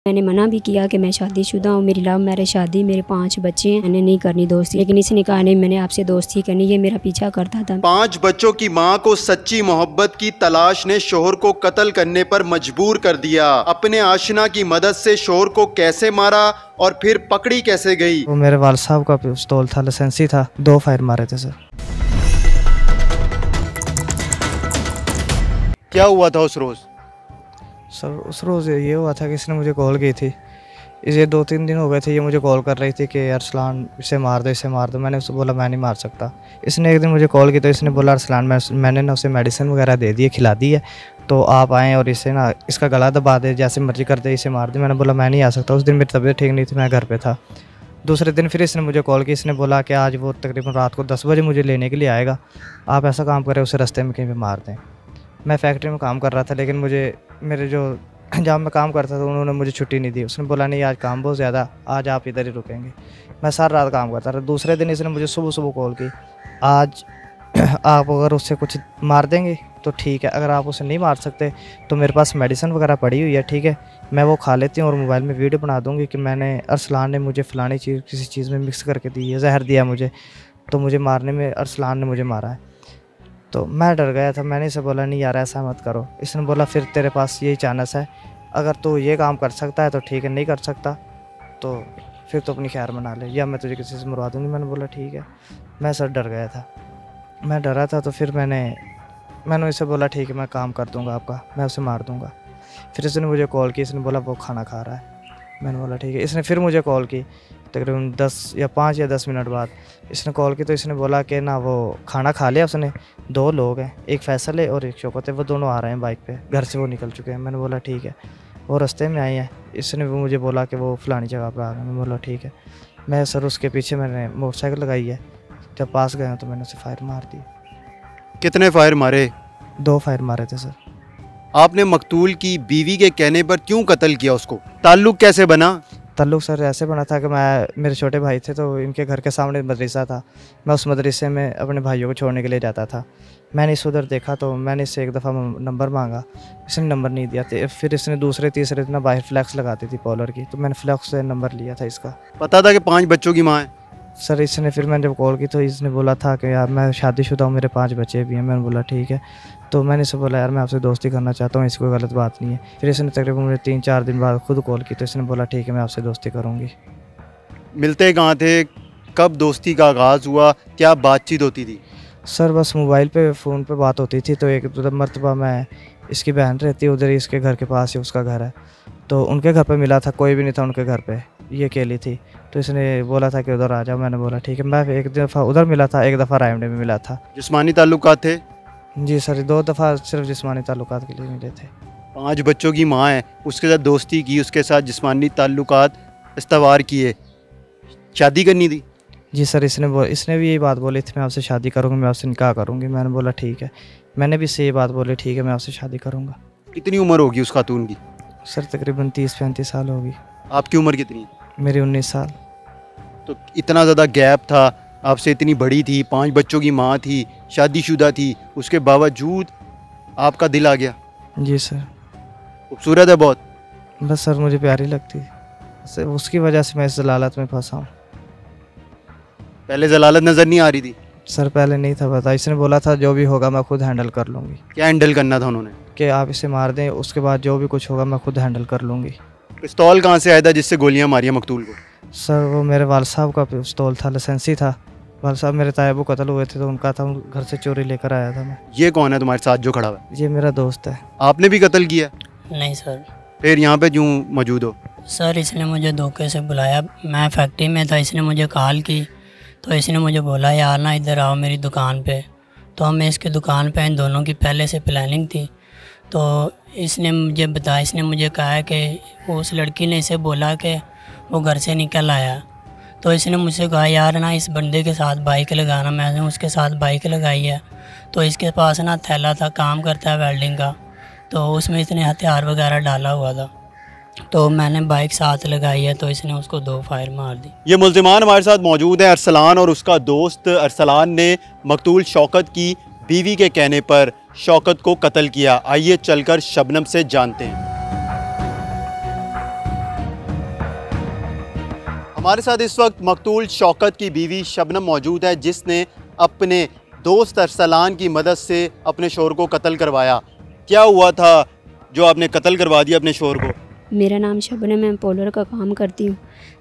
मैंने मना भी किया कि मैं शादीशुदा हूँ, मेरी लव मैरिज शादी, मेरे 5 बच्चे हैं, मैंने नहीं करनी दोस्ती, लेकिन इसने कहा नहीं मैंने आपसे दोस्ती करनी। ये मेरा पीछा करता था। 5 बच्चों की मां को सच्ची मोहब्बत की तलाश ने शोहर को कत्ल करने पर मजबूर कर दिया। अपने आशना की मदद से शोहर को कैसे मारा और फिर पकड़ी कैसे गई? वो मेरे वाल साहब का पिस्तौल था, लाइसेंसी था, 2 फायर मारे थे सर। क्या हुआ था उस रोज? सर उस रोज़ ये हुआ था कि इसने मुझे कॉल की थी। इसे 2-3 दिन हो गए थे, ये मुझे कॉल कर रही थी कि अरसलान इसे मार दो, इसे मार दो। मैंने उससे बोला मैं नहीं मार सकता। इसने एक दिन मुझे कॉल की तो इसने बोला अरसलान मैंने ना उसे मेडिसिन वगैरह दे दी है, खिला दी है, तो आप आएँ और इसे ना इसका गला दबा दे, जैसे मर्जी कर दे, इसे मार दे। मैंने बोला मैं नहीं आ सकता। उस दिन मेरी तबीयत ठीक नहीं थी, मैं घर पर था। दूसरे दिन फिर इसने मुझे कॉल की, इसने बोला कि आज वो तकरीबन रात को 10 बजे मुझे लेने के लिए आएगा, आप ऐसा काम करें उसे रास्ते में कहीं पर मार दें। मैं फैक्ट्री में काम कर रहा था, लेकिन मुझे मेरे जो जहाँ मैं काम करता था उन्होंने मुझे छुट्टी नहीं दी। उसने बोला नहीं आज काम बहुत ज़्यादा, आज आप इधर ही रुकेंगे। मैं सारी रात काम करता था। दूसरे दिन इसने मुझे सुबह सुबह कॉल की, आज आप अगर उससे कुछ मार देंगे तो ठीक है, अगर आप उसे नहीं मार सकते तो मेरे पास मेडिसिन वगैरह पड़ी हुई है, ठीक है, मैं वो खा लेती हूँ और मोबाइल में वीडियो बना दूँगी कि मैंने अरसलान ने मुझे फ़लानी चीज़ किसी चीज़ में मिक्स करके दी है, जहर दिया मुझे, तो मुझे मारने में अरसलान ने मुझे मारा है। तो मैं डर गया था। मैंने इसे बोला नहीं यार ऐसा मत करो। इसने बोला फिर तेरे पास यही चांस है, अगर तू ये काम कर सकता है तो ठीक है, नहीं कर सकता तो फिर तो अपनी खैर मना ले, या मैं तुझे किसी से मरवा दूँगी। मैंने बोला ठीक है। मैं सर डर गया था, मैं डरा था। तो फिर मैंने इसे बोला ठीक है मैं काम कर दूँगा आपका, मैं उसे मार दूँगा। फिर इसने मुझे कॉल की, इसने बोला वो खाना खा रहा है। मैंने बोला ठीक है। इसने फिर मुझे कॉल की तकरीबन 5 या 10 मिनट बाद इसने कॉल की, तो इसने बोला कि ना वो खाना खा लिया उसने, 2 लोग हैं, एक फैसल है और एक शौकत है, वो दोनों आ रहे हैं बाइक पे, घर से वो निकल चुके हैं। मैंने बोला ठीक है। वो रास्ते में आए हैं। इसने भी मुझे बोला कि वो फ़लानी जगह पर आ गए। मैंने बोला ठीक है। मैं सर उसके पीछे मैंने मोटरसाइकिल लगाई है, जब पास गया तो मैंने उसे फायर मार दी। कितने फायर मारे? 2 फायर मारे थे सर। आपने मकतूल की बीवी के कहने पर क्यों कत्ल किया उसको? ताल्लुक कैसे बना? ताल्लुक़ सर ऐसे बना था कि मेरे छोटे भाई थे, तो इनके घर के सामने मदरसा था। मैं उस मदरसे में अपने भाइयों को छोड़ने के लिए जाता था। मैंने इस उधर देखा तो मैंने इससे एक दफ़ा नंबर मांगा, इसने नंबर नहीं दिया। फिर इसने दूसरे तीसरे दिन बाहर फ्लैक्स लगाती थी पॉलर की, तो मैंने फ्लैक्स से नंबर लिया था इसका। पता था कि 5 बच्चों की माँ है? सर इसने फिर मैंने जब कॉल की तो इसने बोला था कि यार मैं शादीशुदा हूँ, मेरे 5 बच्चे भी हैं। मैंने बोला ठीक है। तो मैंने इसे बोला यार मैं आपसे दोस्ती करना चाहता हूँ, ऐसी कोई गलत बात नहीं है। फिर इसने तकरीबन मुझे 3-4 दिन बाद खुद कॉल की, तो इसने बोला ठीक है मैं आपसे दोस्ती करूँगी। मिलते कहाँ थे? कब दोस्ती का आगाज़ हुआ? क्या बातचीत होती थी? सर बस मोबाइल पे फ़ोन पे बात होती थी। तो एक मरतबा मैं, इसकी बहन रहती है उधर ही, इसके घर के पास ही उसका घर है, तो उनके घर पे मिला था, कोई भी नहीं था उनके घर पे, ये अकेली थी। तो इसने बोला था कि उधर आ जाओ। मैंने बोला ठीक है। मैं एक दफ़ा उधर मिला था, एक दफ़ा रायमंडे में मिला था। जिस्मानी ताल्लुकात थे? जी सर 2 दफ़ा सिर्फ जिस्मानी ताल्लुकात के लिए मिले थे। 5 बच्चों की माँ है, उसके साथ दोस्ती की, उसके साथ जिस्मानी ताल्लुकात इस्तवार किए, शादी करनी थी? जी सर इसने भी यही बात बोली थी मैं आपसे शादी करूँगी, मैं आपसे निकाह करूँगी। मैंने बोला ठीक है। मैंने भी इससे ये बात बोली ठीक है मैं आपसे शादी करूँगा। कितनी उम्र होगी उस खातून की? सर तकरीबन 30-35 साल होगी। आपकी उम्र कितनी? मेरी 19 साल। तो इतना ज़्यादा गैप था, आपसे इतनी बड़ी थी, 5 बच्चों की माँ थी, शादीशुदा थी, उसके बावजूद आपका दिल आ गया? जी सर। खूबसूरत है बहुत? बस सर मुझे प्यारी लगती है, उसकी वजह से मैं इस जलालत में फंसा हूँ। पहले जलालत नज़र नहीं आ रही थी? सर पहले नहीं था पता। इसने बोला था जो भी होगा मैं खुद हैंडल कर लूँगी। क्या हैंडल करना था उन्होंने? कि आप इसे मार दें, उसके बाद जो भी कुछ होगा मैं खुद हैंडल कर लूँगी। पिस्तौल कहाँ से आया था जिससे गोलियाँ मारियाँ मकतूल को? सर वो मेरे वाल साहब का पिस्तौल था, लाइसेंसी था। वाल साहब मेरे तायबू कत्ल हुए थे तो उनका था, घर से चोरी लेकर आया था मैं। ये कौन है तुम्हारे साथ जो खड़ा हुआ है? ये मेरा दोस्त है। आपने भी कत्ल किया? नहीं सर। फिर यहाँ पे क्यों मौजूद हो? सर इसने मुझे धोखे से बुलाया, मैं फैक्ट्री में था, इसने मुझे कॉल की, तो इसने मुझे बोला यार ना इधर आओ मेरी दुकान पे। तो हमें इसकी दुकान पे इन दोनों की पहले से प्लानिंग थी। तो इसने मुझे बताया, इसने मुझे कहा है कि उस लड़की ने इसे बोला कि वो घर से निकल आया। तो इसने मुझसे कहा यार ना इस बंदे के साथ बाइक लगाना। मैंने उसके साथ बाइक लगाई है। तो इसके पास ना थैला था, काम करता है वेल्डिंग का, तो उसमें इसने हथियार वगैरह डाला हुआ था। तो मैंने बाइक साथ लगाई है, तो इसने उसको 2 फायर मार दी। ये मुल्ज़िमान हमारे साथ मौजूद है, अरसलान और उसका दोस्त। अरसलान ने मकतूल शौकत की बीवी के कहने पर शौकत को कत्ल किया। आइए चलकर शबनम से जानते हैं। हमारे साथ इस वक्त मकतूल शौकत की बीवी शबनम मौजूद है, जिसने अपने दोस्त अरसलान की मदद से अपने शोहर को कत्ल करवाया। क्या हुआ था जो आपने कत्ल करवा दिया अपने शोहर को? मेरा नाम शबनम है, मैं पोलर का काम करती हूँ।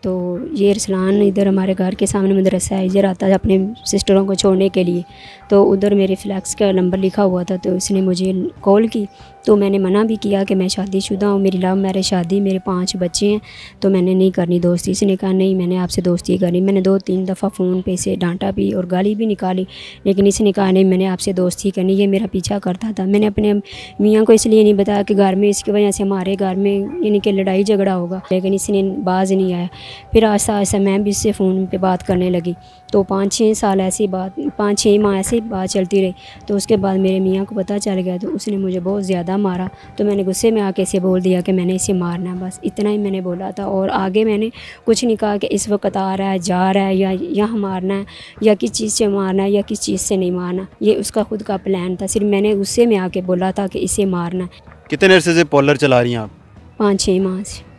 तो ये अरसलान इधर हमारे घर के सामने मदरसा है, इधर आता है अपने सिस्टरों को छोड़ने के लिए। तो उधर मेरे फ्लैक्स का नंबर लिखा हुआ था, तो उसने मुझे कॉल की। तो मैंने मना भी किया कि मैं शादीशुदा हूँ, मेरी लव मैरिज शादी, मेरे 5 बच्चे हैं, तो मैंने नहीं करनी दोस्ती। इसने कहा नहीं, मैंने आपसे दोस्ती करनी। मैंने 2-3 दफ़ा फ़ोन पे से डांटा भी और गाली भी निकाली, लेकिन इसने कहा नहीं, मैंने आपसे दोस्ती करनी। ये मेरा पीछा करता था। मैंने अपने मियाँ को इसलिए नहीं बताया कि घर में इसकी वजह से हमारे घर में यानी कि लड़ाई झगड़ा होगा, लेकिन इसने बाज नहीं आया। फिर आहिस्ता आहिस्ता मैं भी इससे फ़ोन पे बात करने लगी। तो 5-6 साल ऐसी बात, 5-6 माह ऐसे बात चलती रही। तो उसके बाद मेरे मियाँ को पता चल गया, तो उसने मुझे बहुत ज़्यादा मारा। तो मैंने गुस्से में आके इसे बोल दिया कि मैंने इसे मारना है, बस इतना ही मैंने बोला था। और आगे मैंने कुछ नहीं कहा कि इस वक्त आ रहा है, जा रहा है, या यहाँ मारना है, या किस चीज़ से मारना है, या किस चीज़ से नहीं मारना। ये उसका खुद का प्लान था। सिर्फ मैंने गुस्से में आके बोला था कि इसे मारना है। कितने अरसे से पॉलर चला रही हैं आप? 5-6 माह से।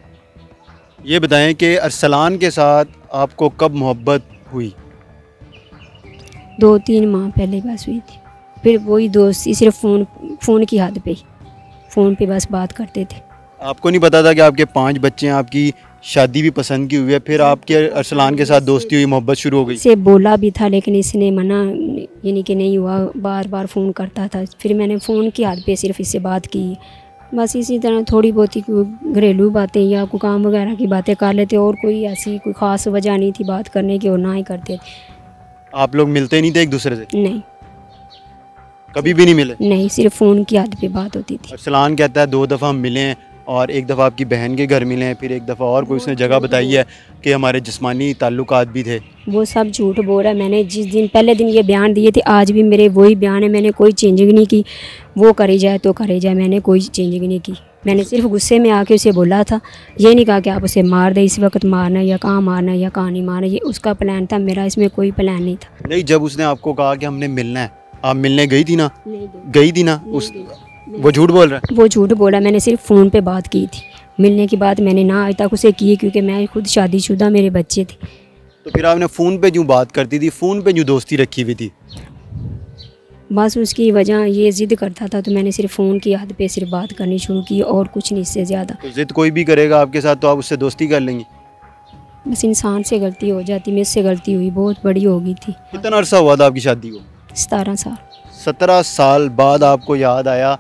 ये बताएं कि अरसलान के साथ आपको कब मोहब्बत हुई? 2-3 माह पहले बस हुई थी। फिर वही दोस्ती सिर्फ फ़ोन की हद पे ही, फ़ोन पे बस बात करते थे। आपको नहीं पता था कि आपके 5 बच्चे हैं, आपकी शादी भी पसंद की हुई है, फिर आपके अरसलान के साथ दोस्ती हुई, मोहब्बत शुरू हो गई? से बोला भी था, लेकिन इसने मना यानी कि नहीं हुआ, बार बार फ़ोन करता था। फिर मैंने फ़ोन की हद पे सिर्फ इससे बात की। बस इसी तरह थोड़ी बहुत ही घरेलू बातें या कोई काम वगैरह की बातें कर लेते, और कोई ऐसी कोई ख़ास वजह नहीं थी बात करने की, और ना ही करते थे। आप लोग मिलते नहीं थे एक दूसरे से? नहीं, कभी भी नहीं मिले? नहीं, सिर्फ फ़ोन की हद पे बात होती थी। अरसलान कहता है 2 दफ़ा हम मिले हैं, और एक दफ़ा आपकी बहन के घर मिले हैं, फिर एक दफ़ा और कोई उसने जगह बताई है कि हमारे जिस्मानी ताल्लुकात भी थे। वो सब झूठ बोल रहा है। मैंने जिस दिन पहले दिन ये बयान दिए थे, आज भी मेरे वही बयान है। मैंने कोई चेंजिंग नहीं की। वो करी जाए तो करे जाए, मैंने कोई चेंजिंग नहीं की। मैंने सिर्फ गुस्से में आके उसे बोला था, ये नहीं कहा कि आप उसे मार दे, इस वक्त मारना या कहाँ मारना या कहाँ नहीं मारना। ये उसका प्लान था, मेरा इसमें कोई प्लान नहीं था। नहीं, जब उसने आपको कहा कि हमने मिलना है, आप मिलने गई थी ना? नहीं गई थी ना? उस वो झूठ बोल रहा है? वो झूठ बोला। मैंने सिर्फ फ़ोन पे बात की थी। मिलने की बात मैंने ना आज तक उसे की, क्योंकि मैं खुद शादीशुदा, मेरे बच्चे थे। तो फिर आपने फ़ोन पे क्यों बात करती थी, फ़ोन पे क्यों दोस्ती रखी हुई थी? बस उसकी वजह ये ज़िद करता था, तो मैंने सिर्फ फ़ोन की हद पे सिर्फ बात करनी शुरू की, और कुछ नहीं, इससे ज़्यादा। तो ज़िद कोई भी करेगा आपके साथ तो आप उससे दोस्ती कर लेंगी? बस इंसान से गलती हो जाती, मुझसे गलती हुई, बहुत बड़ी हो गई थी। कितना अरसा हुआ था आपकी शादी को? 17 साल। 17 साल बाद आपको याद आया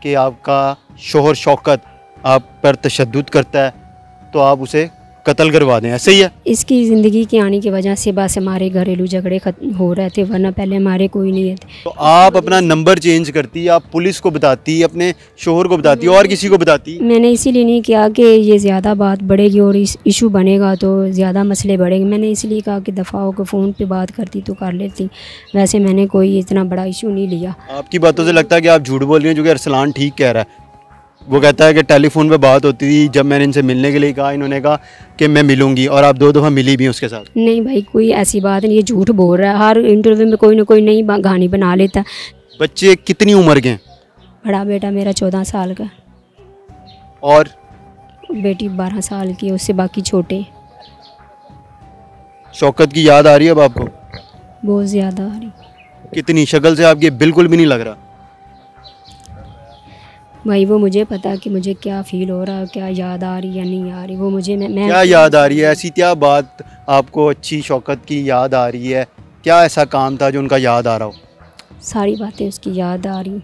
कि आपका शोहर शौकत आप पर तशद्दुद करता है, तो आप उसे कत्ल करवा दें, ऐसे ही है? इसकी ज़िंदगी के आने की वजह से बस हमारे घरेलू झगड़े खत्म हो रहे थे, वरना पहले हमारे कोई नहीं थे। तो आप अपना नंबर चेंज करती, आप पुलिस को बताती, अपने शोहर को बताती और किसी को बताती? मैंने इसीलिए नहीं किया कि ये ज़्यादा बात बढ़ेगी और इस इशू बनेगा तो ज़्यादा मसले बढ़ेंगे। मैंने इसलिए कहा कि दफ़ा हो के फ़ोन पे बात करती तो कर लेती। वैसे मैंने कोई इतना बड़ा इशू नहीं लिया। आपकी बातों से लगता है कि आप झूठ बोल रही हैं, जो कि अरसलान ठीक कह रहा है। वो कहता है कि टेलीफोन पे बात होती थी, जब मैंने इनसे मिलने के लिए कहा, इन्होंने कहा कि मैं मिलूंगी, और आप 2 दफ़ा मिली भी उसके साथ। नहीं भाई, कोई ऐसी बात नहीं, ये झूठ बोल रहा है। हर इंटरव्यू में कोई ना कोई नई कहानी बना लेता। बच्चे कितनी उम्र के हैं? बड़ा बेटा मेरा 14 साल का, और बेटी 12 साल की है, उससे बाकी छोटे। शौकत की याद आ रही है अब आपको? बहुत ज़्यादा आ रही। कितनी? शक्ल से आपके बिल्कुल भी नहीं लग रहा। भाई वो मुझे पता कि मुझे क्या फ़ील हो रहा है, क्या याद आ रही या नहीं आ रही, वो मुझे मैं क्या याद आ रही है? ऐसी क्या बात आपको अच्छी शौकत की याद आ रही है? क्या ऐसा काम था जो उनका याद आ रहा हो? सारी बातें उसकी याद आ रही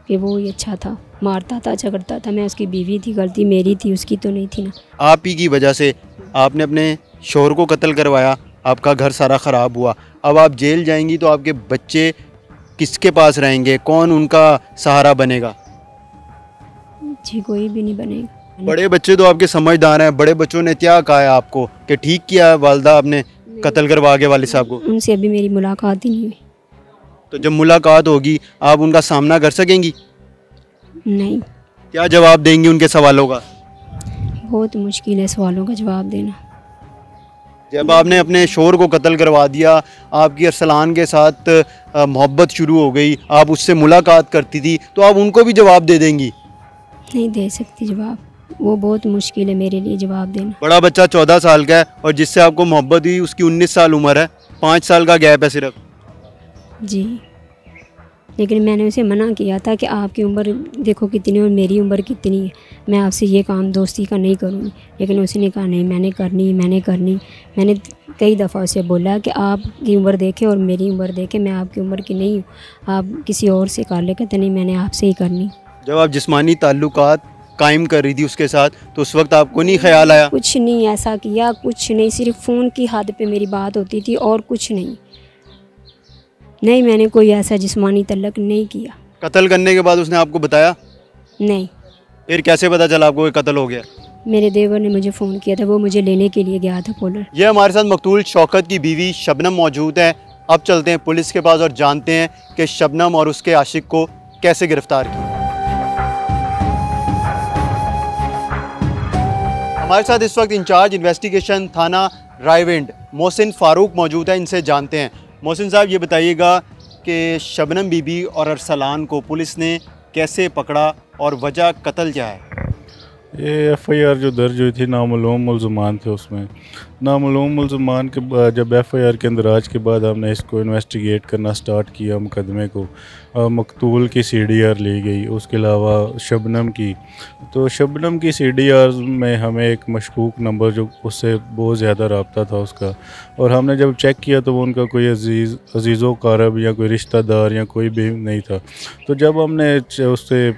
कि वो ही अच्छा था, मारता था, झगड़ता था। मैं उसकी बीवी थी, गलती मेरी थी, उसकी तो नहीं थी ना। आप ही की वजह से आपने अपने शोहर को कत्ल करवाया, आपका घर सारा ख़राब हुआ। अब आप जेल जाएंगी तो आपके बच्चे किसके पास रहेंगे? कौन उनका सहारा बनेगा? जी कोई भी नहीं बनेगा। बड़े बच्चे तो आपके समझदार हैं। बड़े बच्चों ने क्या कहा है आपको कि ठीक किया है वालदा आपने कत्ल करवा के वालिद साहब को? उनसे अभी मेरी मुलाकात ही नहीं हुई। तो जब मुलाकात होगी आप उनका सामना कर सकेंगी? नहीं, क्या जवाब देंगी उनके सवालों का? बहुत मुश्किल है सवालों का जवाब देना। जब आपने अपने शोहर को कत्ल करवा दिया, आपकी अरसलान के साथ मोहब्बत शुरू हो गई, आप उससे मुलाकात करती थी, तो आप उनको भी जवाब दे देंगी? नहीं दे सकती जवाब। वो बहुत मुश्किल है मेरे लिए जवाब देना। बड़ा बच्चा 14 साल का है और जिससे आपको मोहब्बत हुई उसकी 19 साल उम्र है, 5 साल का गैप है सिर्फ। जी, लेकिन मैंने उसे मना किया था कि आपकी उम्र देखो कितनी और मेरी उम्र कितनी है, मैं आपसे ये काम दोस्ती का नहीं करूँगी। लेकिन उसने कहा नहीं, मैंने करनी। मैंने कई दफ़ा उसे बोला कि आपकी उम्र देखे और मेरी उम्र देखे, मैं आपकी उम्र की नहीं हूँ, आप किसी और से कर ले। कहते नहीं, मैंने आपसे ही करनी। जब आप जिस्मानी ताल्लुकात कायम कर रही थी उसके साथ तो उस वक्त आपको नहीं ख्याल आया? कुछ नहीं ऐसा किया, कुछ नहीं, सिर्फ फ़ोन की हद पे मेरी बात होती थी और कुछ नहीं। मैंने कोई ऐसा जिस्मानी तल्लक नहीं किया। कत्ल करने के बाद उसने आपको बताया? नहीं। फिर कैसे पता चला आपको कि कत्ल हो गया? मेरे देवर ने मुझे फ़ोन किया था, वो मुझे लेने के लिए गया था पोलर। ये हमारे साथ मकतूल शौकत की बीवी शबनम मौजूद है। अब चलते हैं पुलिस के पास और जानते हैं कि शबनम और उसके आशिक को कैसे गिरफ्तार किया। हमारे साथ इस वक्त इंचार्ज इन्वेस्टिगेशन थाना रायविंड मोहसिन फ़ारूक मौजूद है, इनसे जानते हैं। मोहसिन साहब, ये बताइएगा कि शबनम बीबी और अरसलान को पुलिस ने कैसे पकड़ा और वजह कत्ल क्या है? ये एफ़आईआर जो दर्ज हुई थी, नामालूम मुल्ज़मान थे उसमें। नामालूम मुल्ज़मान के बाद जब एफ़आईआर के अंदराज के बाद हमने इसको इन्वेस्टिगेट करना स्टार्ट किया, मुकदमे को, मकतूल की सीडीआर ली गई, उसके अलावा शबनम की। तो शबनम की सीडीआर में हमें एक मशकूक नंबर जो उससे बहुत ज़्यादा रब्ता था उसका, और हमने जब चेक किया तो वो उनका कोई अजीज़ो कारब या कोई रिश्तेदार या कोई भी नहीं था। तो जब हमने उससे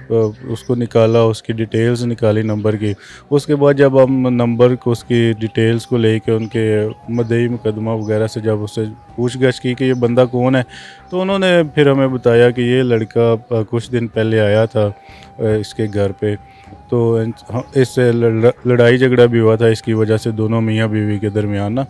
उसको निकाला, उसकी डिटेल्स निकाली नंबर की, उसके बाद जब हम नंबर को, उसकी डिटेल्स को लेके उनके मदई मुकदमा वगैरह से जब उससे पूछगछ की कि ये बंदा कौन है, तो उन्होंने फिर हमें बताया कि ये लड़का कुछ दिन पहले आया था इसके घर पे, तो इससे लड़ाई झगड़ा भी हुआ था इसकी वजह से दोनों मियाँ बीवी के दरमियान ना।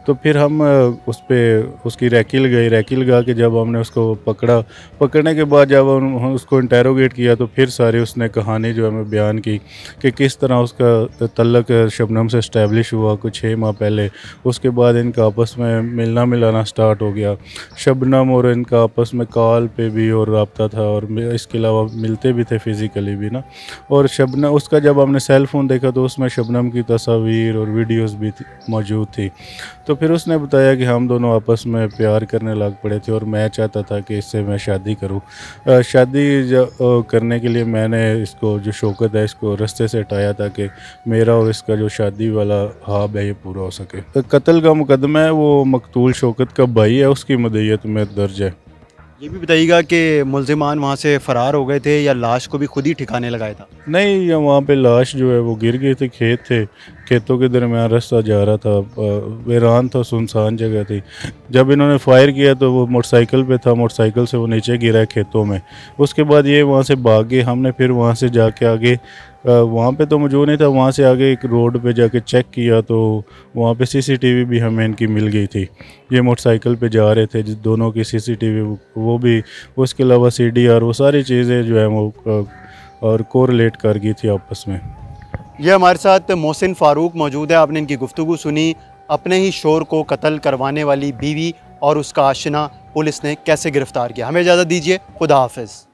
तो फिर हम उस पर उसकी रैकी लगा के जब हमने उसको पकड़ने के बाद जब हम उसको इंटेरोगेट किया तो फिर सारी उसने कहानी जो हमें बयान की कि किस तरह उसका तल्लक शबनम से इस्टेब्लिश हुआ कुछ 6 माह पहले। उसके बाद इनका आपस में मिलना मिलाना स्टार्ट हो गया। शबनम और इनका आपस में कॉल पे भी और रब्ता था, और इसके अलावा मिलते भी थे फिज़िकली भी ना। और शबनम उसका जब हमने सेल फ़ोन देखा तो उसमें शबनम की तस्वीर और वीडियोस भी मौजूद थी। तो फिर उसने बताया कि हम दोनों आपस में प्यार करने लग पड़े थे और मैं चाहता था कि इससे मैं शादी करूं। शादी करने के लिए मैंने इसको, जो शौकत है, इसको रास्ते से हटाया ताकि मेरा और इसका जो शादी वाला ख्वाब है ये पूरा हो सके। कत्ल का मुकदमा है वो मकतूल शौकत का भाई है, उसकी मदईयत में दर्ज है। ये भी बताइएगा कि मुल्ज़िमान वहाँ से फ़रार हो गए थे या लाश को भी खुद ही ठिकाने लगाया था? नहीं, वहाँ पे लाश जो है वो गिर गई थी। खेत थे, खेतों के दरमियान रास्ता जा रहा था, वीरान था, सुनसान जगह थी। जब इन्होंने फायर किया तो वो मोटरसाइकिल पे था, मोटरसाइकिल से वो नीचे गिरा है खेतों में। उसके बाद ये वहाँ से भाग गए। हमने फिर वहाँ से जाके आगे, वहाँ पे तो मौजूद नहीं था, वहाँ से आगे एक रोड पे जाके चेक किया तो वहाँ पे सीसीटीवी भी हमें इनकी मिल गई थी। ये मोटरसाइकिल पे जा रहे थे, जिस दोनों की सीसीटीवी वो भी, उसके अलावा सीडीआर, वो सारी चीज़ें जो है वो और कोरिलेट कर गई थी आपस में। ये हमारे साथ मोहसिन फ़ारूक मौजूद है। आपने इनकी गुफ्तगू सुनी। अपने ही शोर को कत्ल करवाने वाली बीवी और उसका आशिना पुलिस ने कैसे गिरफ़्तार किया। हमें इजाज़त दीजिए, खुदा हाफ़िज़।